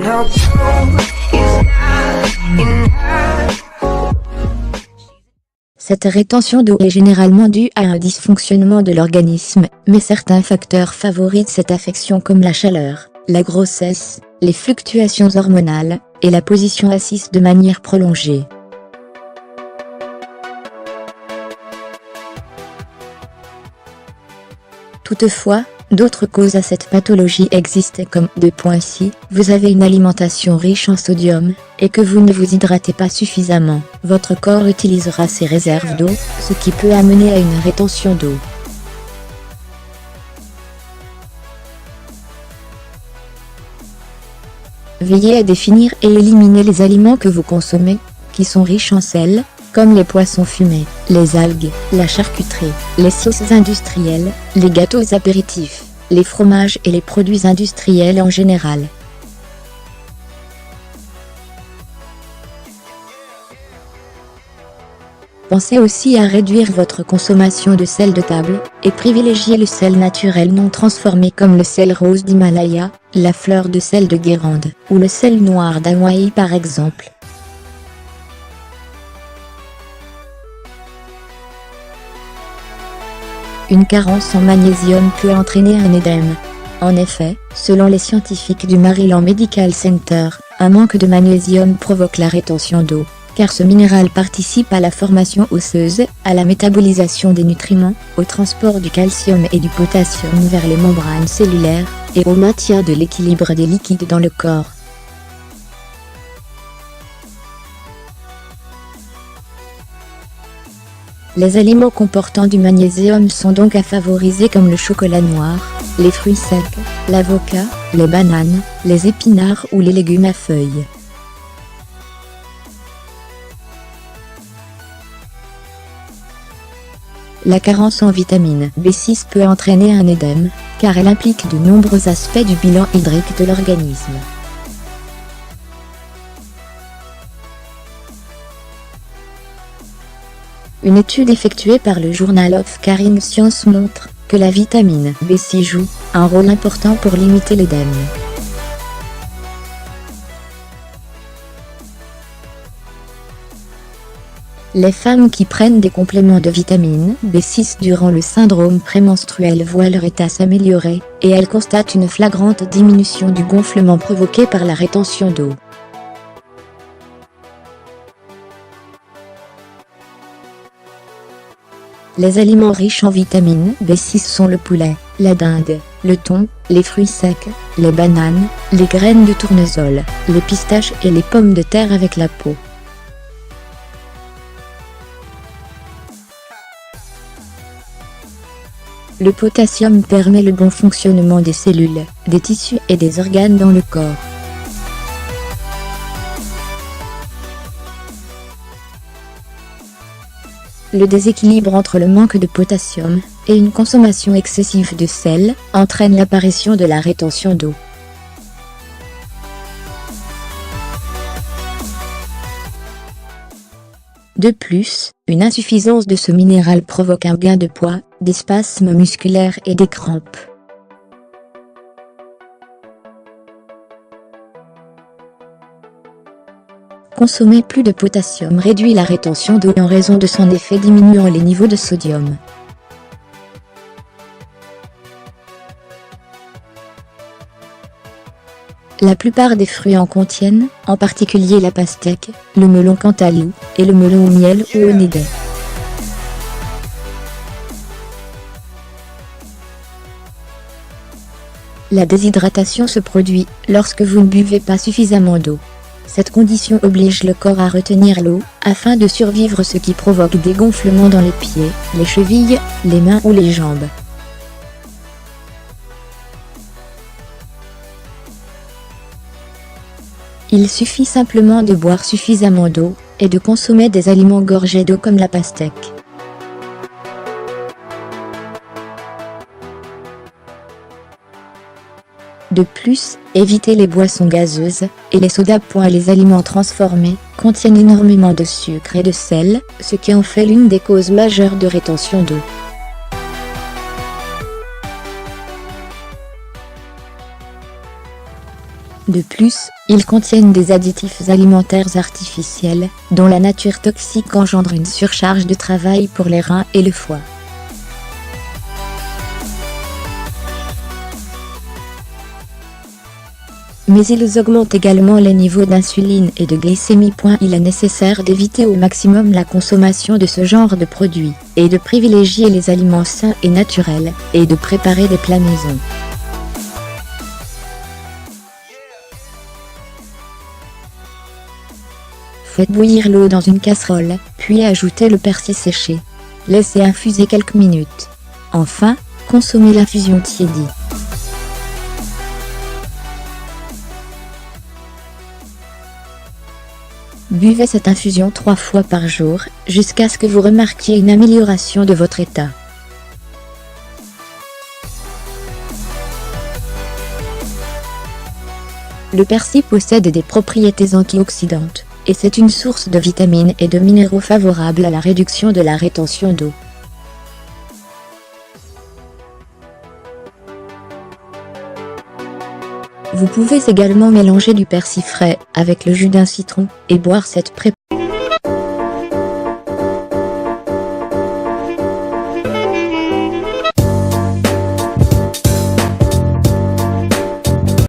no proof is not enough. Cette rétention d'eau est généralement due à un dysfonctionnement de l'organisme, mais certains facteurs favorisent cette affection comme la chaleur, la grossesse, les fluctuations hormonales, et la position assise de manière prolongée. Toutefois, d'autres causes à cette pathologie existent comme si vous avez une alimentation riche en sodium, et que vous ne vous hydratez pas suffisamment, votre corps utilisera ses réserves d'eau, ce qui peut amener à une rétention d'eau. Veillez à définir et éliminer les aliments que vous consommez, qui sont riches en sel, comme les poissons fumés, les algues, la charcuterie, les sauces industrielles, les gâteaux apéritifs, les fromages et les produits industriels en général. Pensez aussi à réduire votre consommation de sel de table, et privilégiez le sel naturel non transformé comme le sel rose d'Himalaya, la fleur de sel de Guérande, ou le sel noir d'Hawaï par exemple. Une carence en magnésium peut entraîner un édème. En effet, selon les scientifiques du Maryland Medical Center, un manque de magnésium provoque la rétention d'eau, car ce minéral participe à la formation osseuse, à la métabolisation des nutriments, au transport du calcium et du potassium vers les membranes cellulaires, et au maintien de l'équilibre des liquides dans le corps. Les aliments comportant du magnésium sont donc à favoriser comme le chocolat noir, les fruits secs, l'avocat, les bananes, les épinards ou les légumes à feuilles. La carence en vitamine B6 peut entraîner un édème, car elle implique de nombreux aspects du bilan hydrique de l'organisme. Une étude effectuée par le Journal of Caring Science montre que la vitamine B6 joue un rôle important pour limiter l'édème. Les femmes qui prennent des compléments de vitamine B6 durant le syndrome prémenstruel voient leur état s'améliorer, et elles constatent une flagrante diminution du gonflement provoqué par la rétention d'eau. Les aliments riches en vitamine B6 sont le poulet, la dinde, le thon, les fruits secs, les bananes, les graines de tournesol, les pistaches et les pommes de terre avec la peau. Le potassium permet le bon fonctionnement des cellules, des tissus et des organes dans le corps. Le déséquilibre entre le manque de potassium et une consommation excessive de sel entraîne l'apparition de la rétention d'eau. De plus, une insuffisance de ce minéral provoque un gain de poids, des spasmes musculaires et des crampes. Consommer plus de potassium réduit la rétention d'eau en raison de son effet diminuant les niveaux de sodium. La plupart des fruits en contiennent, en particulier la pastèque, le melon cantaloupe, et le melon au miel ou au nidais. La déshydratation se produit lorsque vous ne buvez pas suffisamment d'eau. Cette condition oblige le corps à retenir l'eau, afin de survivre, ce qui provoque des gonflements dans les pieds, les chevilles, les mains ou les jambes. Il suffit simplement de boire suffisamment d'eau, et de consommer des aliments gorgés d'eau comme la pastèque. De plus, évitez les boissons gazeuses, et les sodas. Les aliments transformés contiennent énormément de sucre et de sel, ce qui en fait l'une des causes majeures de rétention d'eau. De plus, ils contiennent des additifs alimentaires artificiels, dont la nature toxique engendre une surcharge de travail pour les reins et le foie. Mais ils augmentent également les niveaux d'insuline et de glycémie. Il est nécessaire d'éviter au maximum la consommation de ce genre de produits, et de privilégier les aliments sains et naturels, et de préparer des plats maison. Faites bouillir l'eau dans une casserole, puis ajoutez le persil séché. Laissez infuser quelques minutes. Enfin, consommez l'infusion tiédie. Buvez cette infusion 3 fois par jour, jusqu'à ce que vous remarquiez une amélioration de votre état. Le persil possède des propriétés antioxydantes, et c'est une source de vitamines et de minéraux favorable à la réduction de la rétention d'eau. Vous pouvez également mélanger du persil frais avec le jus d'un citron et boire cette préparation.